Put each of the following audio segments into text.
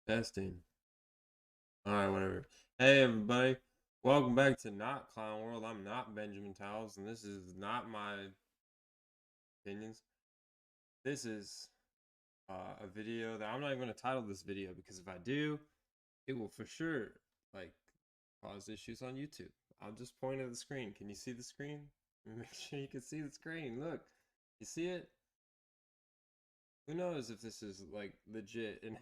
Testing. Alright, whatever. Hey everybody. Welcome back to Not Clown World. I'm not Benjamin Towles, and this is not my opinions. This is a video that I'm not even going to title this video because if I do, it will for sure like cause issues on YouTube. I'll just point at the screen. Can you see the screen? Make sure you can see the screen. Look, you see it? Who knows if this is like legit and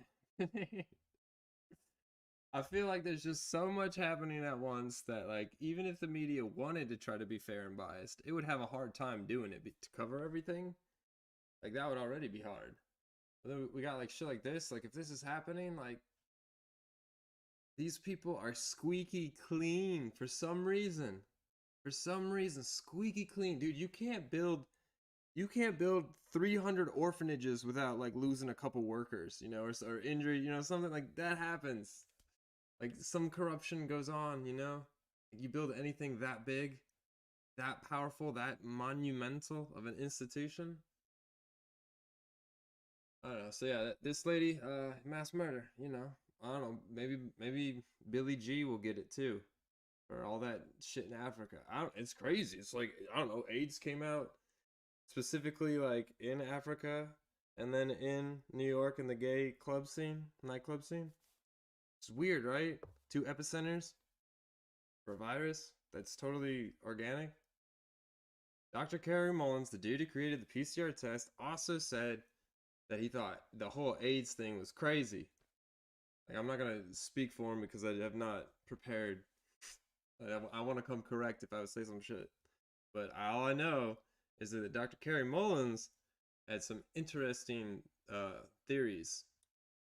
I feel like there's just so much happening at once that like even if the media wanted to try to be fair and biased, it would have a hard time doing it to cover everything. Like that would already be hard. But then we got like shit like this. Like if this is happening, like these people are squeaky clean for some reason. For some reason, squeaky clean, dude. You can't build 300 orphanages without like losing a couple workers, or injury, something like that happens. Like some corruption goes on, You build anything that big, that powerful, that monumental of an institution. I don't know. So yeah, this lady, mass murder. I don't know. Maybe Billy G will get it too, for all that shit in Africa. I don't. It's crazy. It's like I don't know. AIDS came out specifically like in Africa, and then in New York in the gay club scene, nightclub scene. It's weird, right? Two epicenters for a virus that's totally organic. Dr. Kerry Mullins, the dude who created the PCR test, also said that he thought the whole AIDS thing was crazy. Like, I'm not going to speak for him because I have not prepared. I want to come correct if I would say some shit. But all I know is that Dr. Kerry Mullins had some interesting theories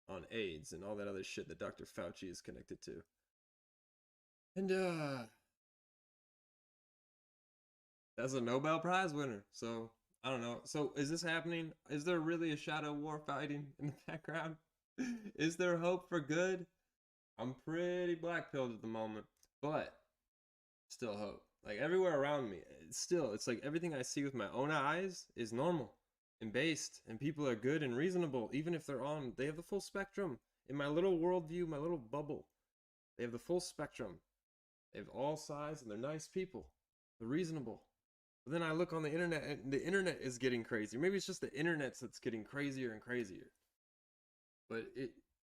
on AIDS and all that other shit that Dr. Fauci is connected to. And that's a Nobel Prize winner. So I don't know. So is this happening? Is there really a shadow war fighting in the background? Is there hope for good? I'm pretty black pilled at the moment, but still hope. Like everywhere around me, it's like everything I see with my own eyes is normal and based, and people are good and reasonable, even if they have the full spectrum. In my little worldview, my little bubble, they have the full spectrum. They have all sides, and they're nice people. They're reasonable. But then I look on the internet, and the internet is getting crazy. Maybe it's just the internet that's getting crazier and crazier. But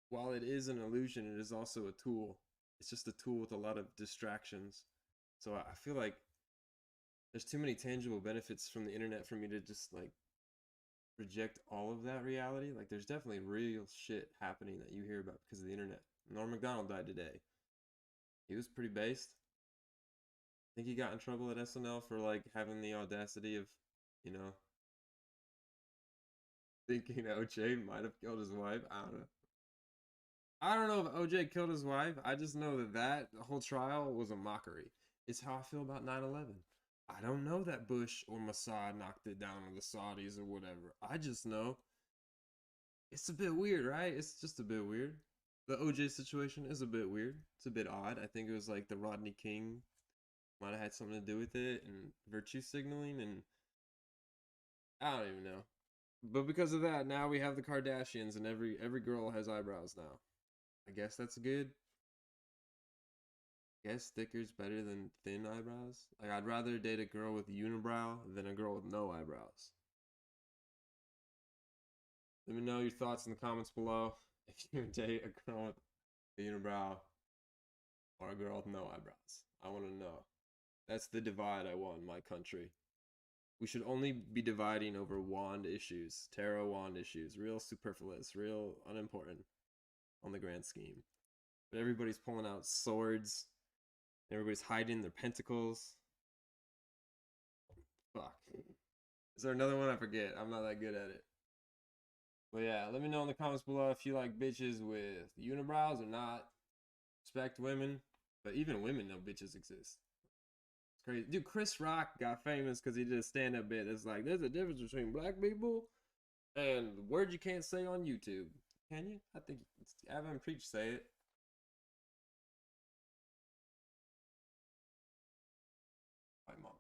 while it is an illusion, it is also a tool. It's just a tool with a lot of distractions. So I feel like there's too many tangible benefits from the internet for me to just like reject all of that reality. Like there's definitely real shit happening that you hear about because of the internet. Norm Macdonald died today. He was pretty based. I think he got in trouble at SNL for like having the audacity of, you know, thinking OJ might have killed his wife. I don't know. I don't know if OJ killed his wife. I just know that whole trial was a mockery. It's how I feel about 9/11. I don't know that Bush or Mossad knocked it down on the Saudis or whatever. I just know it's a bit weird, right? It's just a bit weird. The OJ situation is a bit weird. It's a bit odd. I think it was like the Rodney King might have had something to do with it and virtue signaling, and I don't even know. But because of that, now we have the Kardashians, and every girl has eyebrows now. I guess that's good. I guess thicker better than thin eyebrows. Like I'd rather date a girl with unibrow than a girl with no eyebrows. Let me know your thoughts in the comments below. If you date a girl with a unibrow or a girl with no eyebrows, I want to know. That's the divide I want in my country. We should only be dividing over wand issues, tarot wand issues, real superfluous, real unimportant on the grand scheme. But everybody's pulling out swords. Everybody's hiding their pentacles. Fuck. Is there another one? I forget. I'm not that good at it. But yeah, let me know in the comments below if you like bitches with unibrows or not. Respect women, but even women know bitches exist. It's crazy. Dude, Chris Rock got famous because he did a stand-up bit. It's like, there's a difference between black people and words you can't say on YouTube. Can you? I think Evan Preach say it. My mom.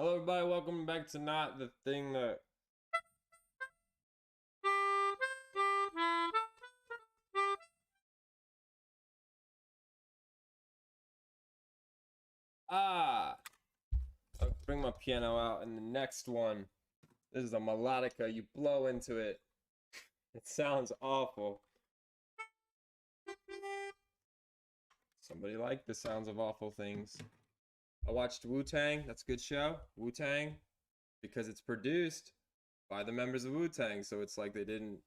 Hello, everybody. Welcome back to Not the Thing That. Ah! I'll bring my piano out, and the next one. This is a melodica. You blow into it. It sounds awful. Somebody liked the sounds of awful things. I watched Wu-Tang. That's a good show. Wu-Tang. Because it's produced by the members of Wu-Tang. So it's like they didn't,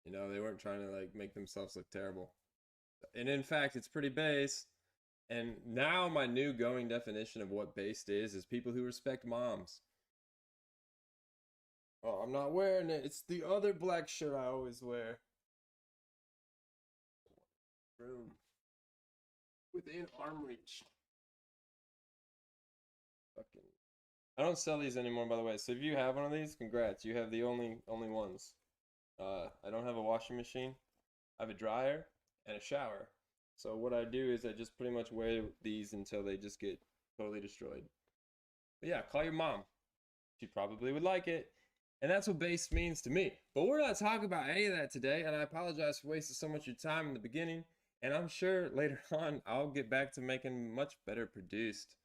they weren't trying to like make themselves look terrible. And in fact, it's pretty bass. And now my new going definition of what based is people who respect moms. Oh, I'm not wearing it. It's the other black shirt I always wear. Room. Within arm reach. Fucking. I don't sell these anymore, by the way. So if you have one of these, congrats. You have the only ones. I don't have a washing machine. I have a dryer and a shower. So what I do is I just pretty much wear these until they just get totally destroyed. But yeah, call your mom. She probably would like it. And that's what bass means to me. But we're not talking about any of that today, and I apologize for wasting so much of your time in the beginning. And I'm sure later on I'll get back to making much better produced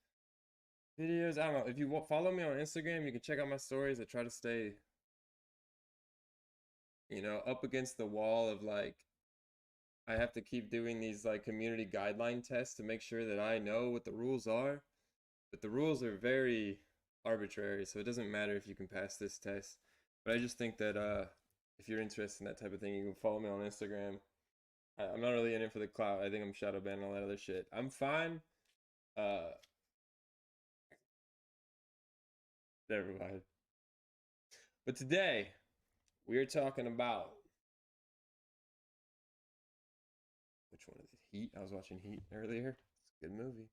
videos. I don't know. If you follow me on Instagram, you can check out my stories. I try to stay, up against the wall of like, I have to keep doing these like community guideline tests to make sure that I know what the rules are. But the rules are very arbitrary, so it doesn't matter if you can pass this test. But I just think that if you're interested in that type of thing, you can follow me on Instagram. I'm not really in it for the clout. I think I'm shadow banned and all that other shit. I'm fine. Never mind. But today, we are talking about which one is it? Heat. I was watching Heat earlier. It's a good movie.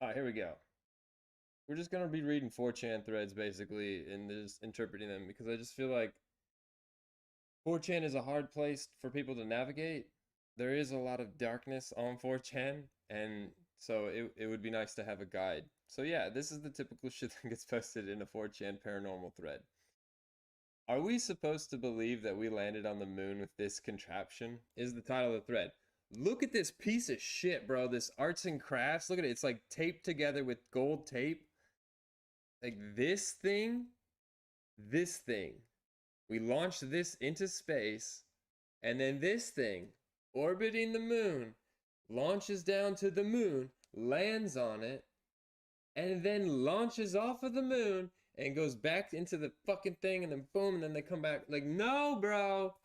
All right, here we go. We're just gonna be reading 4chan threads basically and just interpreting them because I just feel like 4chan is a hard place for people to navigate. There is a lot of darkness on 4chan, and so it would be nice to have a guide. So yeah, this is the typical shit that gets posted in a 4chan paranormal thread. Are we supposed to believe that we landed on the moon with this contraption? Is the title of the thread. Look at this piece of shit, bro. This arts and crafts. Look at it. It's like taped together with gold tape. Like this thing. We launched this into space, and then this thing, orbiting the moon, launches down to the moon, lands on it, and then launches off of the moon and goes back into the fucking thing, and then boom, and then they come back. Like, no, bro.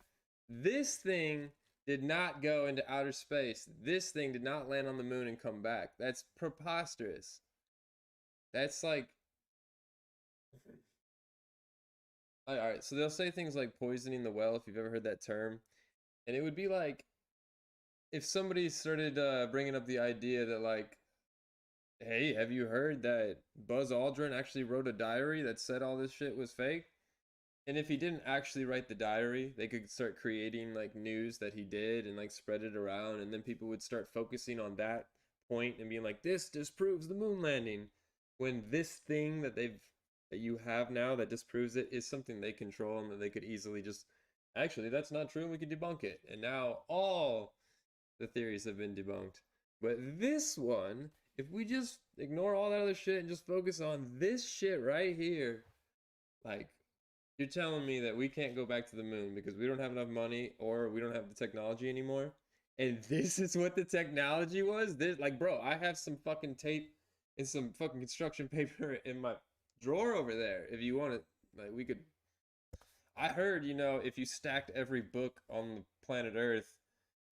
This thing did not go into outer space. This thing did not land on the moon and come back. That's preposterous. That's like... All right, so they'll say things like poisoning the well, if you've ever heard that term. And it would be like if somebody started bringing up the idea that like, hey, have you heard that Buzz Aldrin actually wrote a diary that said all this shit was fake? And if he didn't actually write the diary, they could start creating like news that he did and like spread it around, and then people would start focusing on that point and being like, this disproves the moon landing, when this thing that you have now that disproves it is something they control and that they could easily just, actually that's not true and we could debunk it. And now all the theories have been debunked. But this one, if we just ignore all that other shit and just focus on this shit right here, like, you're telling me that we can't go back to the moon because we don't have enough money or we don't have the technology anymore? And this is what the technology was? This, like, bro, I have some fucking tape and some fucking construction paper in my drawer over there. If you want it, like, we could... I heard, if you stacked every book on the planet Earth,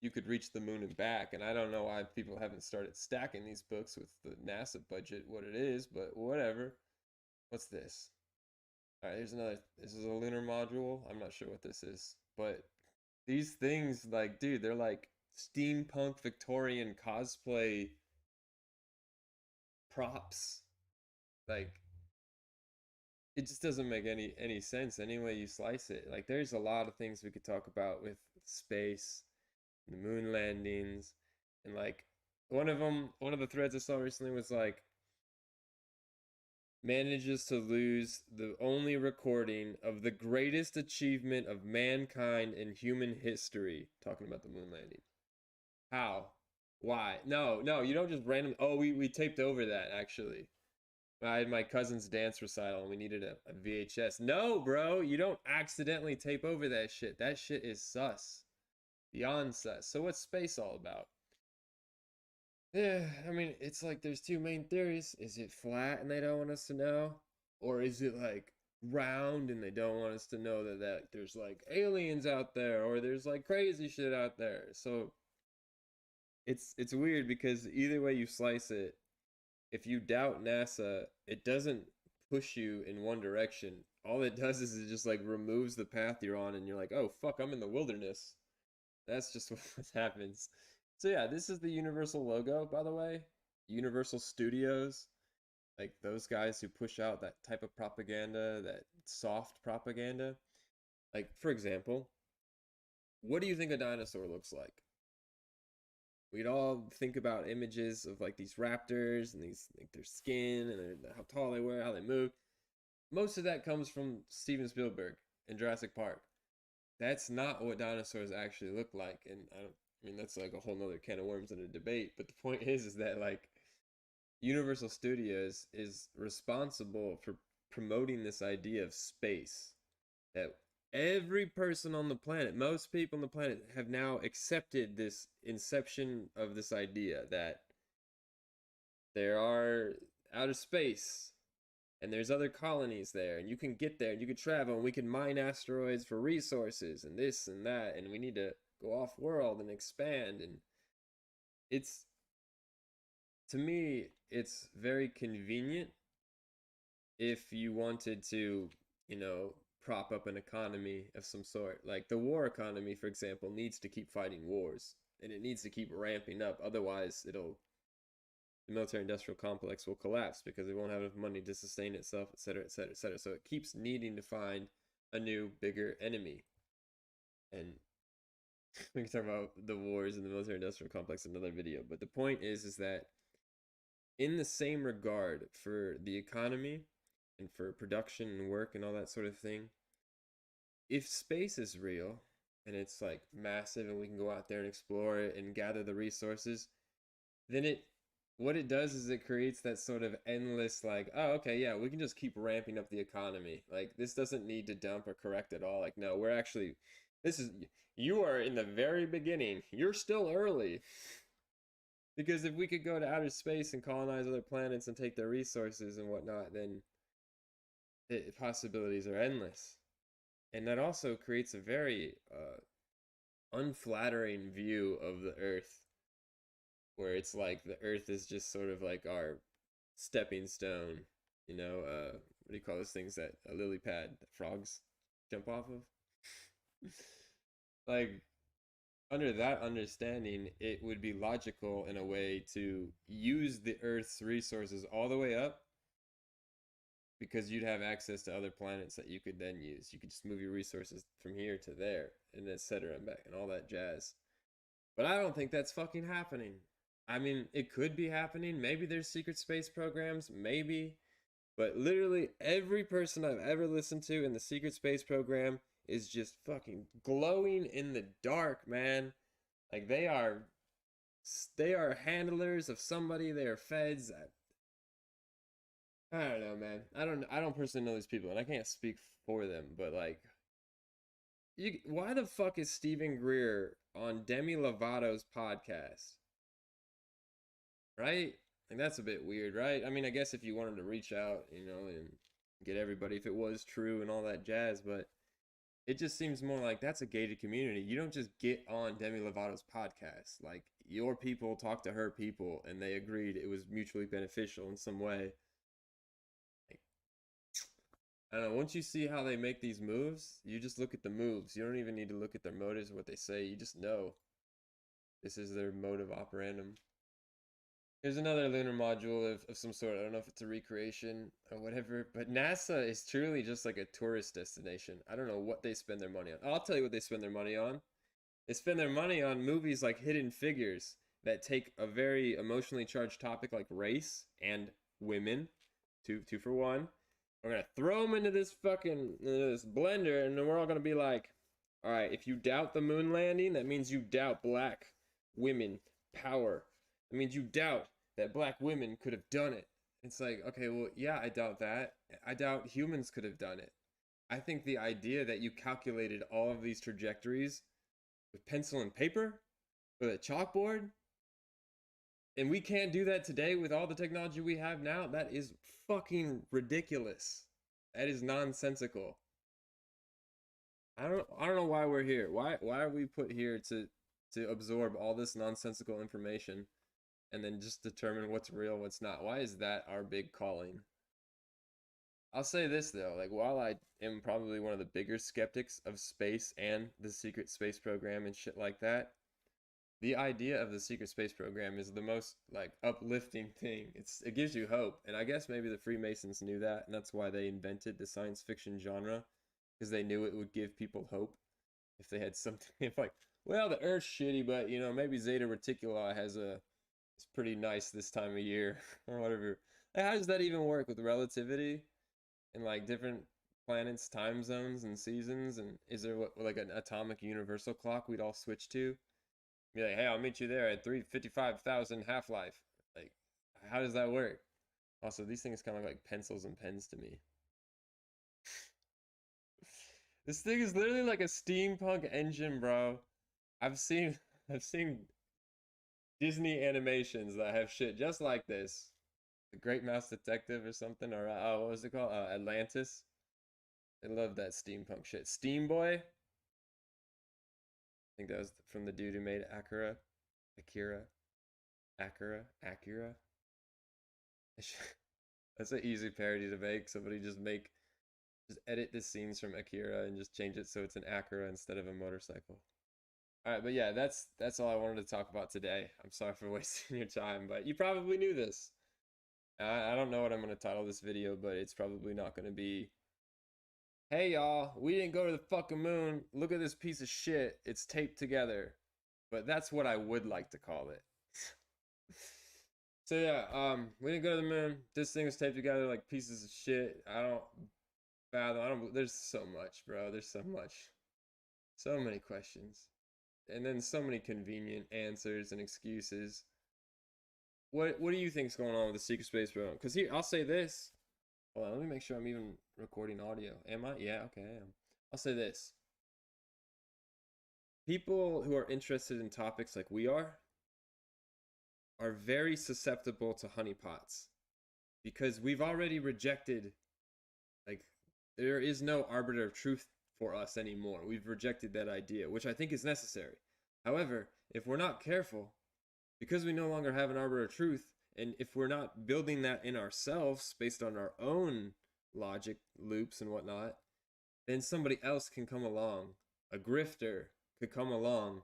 you could reach the moon and back. And I don't know why people haven't started stacking these books with the NASA budget, what it is, but whatever. What's this? All right, here's another. This is a lunar module. I'm not sure what this is, but these things, like, dude, they're like steampunk Victorian cosplay props. Like, it just doesn't make any sense any way you slice it. Like, there's a lot of things we could talk about with space, the moon landings, and like one of the threads I saw recently was like, manages to lose the only recording of the greatest achievement of mankind in human history. Talking about the moon landing. How? Why? No, no, you don't just random. Oh, we taped over that actually. I had my cousin's dance recital and we needed a VHS. No, bro, you don't accidentally tape over that shit. That shit is sus. Beyond sus. So what's space all about? Yeah, I mean, it's like there's two main theories. Is it flat and they don't want us to know? Or is it like round and they don't want us to know that there's like aliens out there or there's like crazy shit out there? So it's weird because either way you slice it, if you doubt NASA, it doesn't push you in one direction. All it does is it just like removes the path you're on and you're like, oh fuck, I'm in the wilderness. That's just what happens. So yeah, this is the Universal logo, by the way. Universal Studios. Like those guys who push out that type of propaganda, that soft propaganda. Like, for example, what do you think a dinosaur looks like? We'd all think about images of like these raptors and these like their skin and how tall they were, how they move. Most of that comes from Steven Spielberg in Jurassic Park. That's not what dinosaurs actually look like, and I mean that's like a whole nother can of worms in a debate. But the point is that like Universal Studios is responsible for promoting this idea of space that every person on the planet, most people on the planet, have now accepted this inception of this idea that there are outer space and there's other colonies there and you can get there and you can travel and we can mine asteroids for resources and this and that and we need to go off world and expand. And it's, to me, it's very convenient if you wanted to, you know, prop up an economy of some sort. Like the war economy, for example, needs to keep fighting wars and it needs to keep ramping up. Otherwise, the military industrial complex will collapse because it won't have enough money to sustain itself, etc., etc., etc. So it keeps needing to find a new, bigger enemy. And we can talk about the wars in the military industrial complex in another video. But the point is that in the same regard for the economy and for production and work and all that sort of thing, if space is real and it's like massive and we can go out there and explore it and gather the resources, then what it does is it creates that sort of endless like, oh okay, yeah, we can just keep ramping up the economy. Like this doesn't need to dump or correct at all. Like no, we're actually, you are in the very beginning. You're still early. Because if we could go to outer space and colonize other planets and take their resources and whatnot, then the possibilities are endless. And that also creates a very unflattering view of the Earth, where it's like the Earth is just sort of like our stepping stone, you know, what do you call those things that a lily pad that frogs jump off of? Like, under that understanding, it would be logical in a way to use the Earth's resources all the way up because you'd have access to other planets that you could then use. You could just move your resources from here to there and etc. and back and all that jazz. But I don't think that's fucking happening. I mean, it could be happening. Maybe there's secret space programs, maybe. But literally every person I've ever listened to in the secret space program is just fucking glowing in the dark, man. Like they are handlers of somebody. They are feds. I don't know, man. I don't personally know these people, and I can't speak for them. But like, why the fuck is Stephen Greer on Demi Lovato's podcast? Right? Like that's a bit weird, right? I mean, I guess if you wanted to reach out, you know, and get everybody if it was true and all that jazz, but it just seems more like that's a gated community. You don't just get on Demi Lovato's podcast. Like your people talk to her people and they agreed it was mutually beneficial in some way. Like, I don't know, once you see how they make these moves, you just look at the moves. You don't even need to look at their motives or what they say. You just know this is their mode of operandum. Here's another lunar module of some sort. I don't know if it's a recreation or whatever, but NASA is truly just like a tourist destination. I don't know what they spend their money on. I'll tell you what they spend their money on. They spend their money on movies like Hidden Figures that take a very emotionally charged topic like race and women two for one. We're gonna throw them into this fucking this blender, and then we're all gonna be like, all right, if you doubt the moon landing, that means you doubt black women power. That means you doubt that black women could have done it. It's like, okay, well, yeah, I doubt that. I doubt humans could have done it. I think the idea that you calculated all of these trajectories with pencil and paper, with a chalkboard, and we can't do that today with all the technology we have now, that is fucking ridiculous. That is nonsensical. I don't know why we're here. Why are we put here to absorb all this nonsensical information and then just determine what's real, what's not? Why is that our big calling? I'll say this though, like while I am probably one of the bigger skeptics of space and the secret space program and shit like that, the idea of the secret space program is the most like uplifting thing. It gives you hope, and I guess maybe the Freemasons knew that, and that's why they invented the science fiction genre, because they knew it would give people hope if they had something. If like, well, the Earth's shitty, but you know maybe Zeta Reticuli it's pretty nice this time of year or whatever. Like, how does that even work with relativity and like different planets, time zones, and seasons? And is there like an atomic universal clock we'd all switch to? Be like, hey, I'll meet you there at 355,000 half-life. Like, how does that work? Also, these things kind of look like pencils and pens to me. This thing is literally like a steampunk engine, bro. I've seen Disney animations that have shit just like this. The Great Mouse Detective or something, or what was it called? Atlantis. I love that steampunk shit. Steam Boy. I think that was from the dude who made Acura. That's an easy parody to make. Somebody just edit the scenes from Akira and just change it so it's an Acura instead of a motorcycle. All right, but yeah, that's all I wanted to talk about today. I'm sorry for wasting your time, but you probably knew this. I don't know what I'm going to title this video, but it's probably not going to be, hey y'all, we didn't go to the fucking moon. Look at this piece of shit. It's taped together. But that's what I would like to call it. So yeah, we didn't go to the moon. This thing was taped together like pieces of shit. I don't fathom. There's so much, bro. There's so much. So many questions. And then so many convenient answers and excuses. What do you think's going on with the secret space program? Because here, I'll say this. Hold on, let me make sure I'm even recording audio. Am I? Yeah, okay, I am. I'll say this. People who are interested in topics like we are very susceptible to honeypots. Because we've already rejected, like, there is no arbiter of truth for us anymore. We've rejected that idea, which I think is necessary. However, if we're not careful, because we no longer have an arbiter of truth, and if we're not building that in ourselves based on our own logic loops and whatnot, then somebody else can come along. A grifter could come along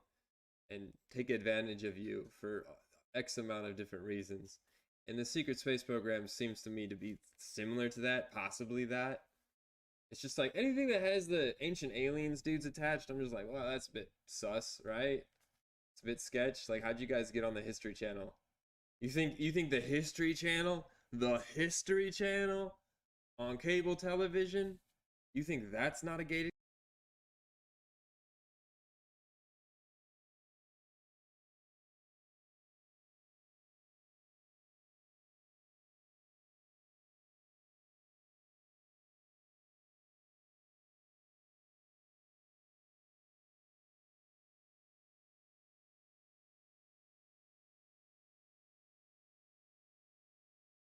and take advantage of you for X amount of different reasons. And the secret space program seems to me to be similar to that, possibly that. It's just like anything that has the ancient aliens dudes attached, I'm just like, well, that's a bit sus, right? It's a bit sketch. Like, how'd you guys get on the History Channel? You think the History Channel on cable television, you think that's not a gated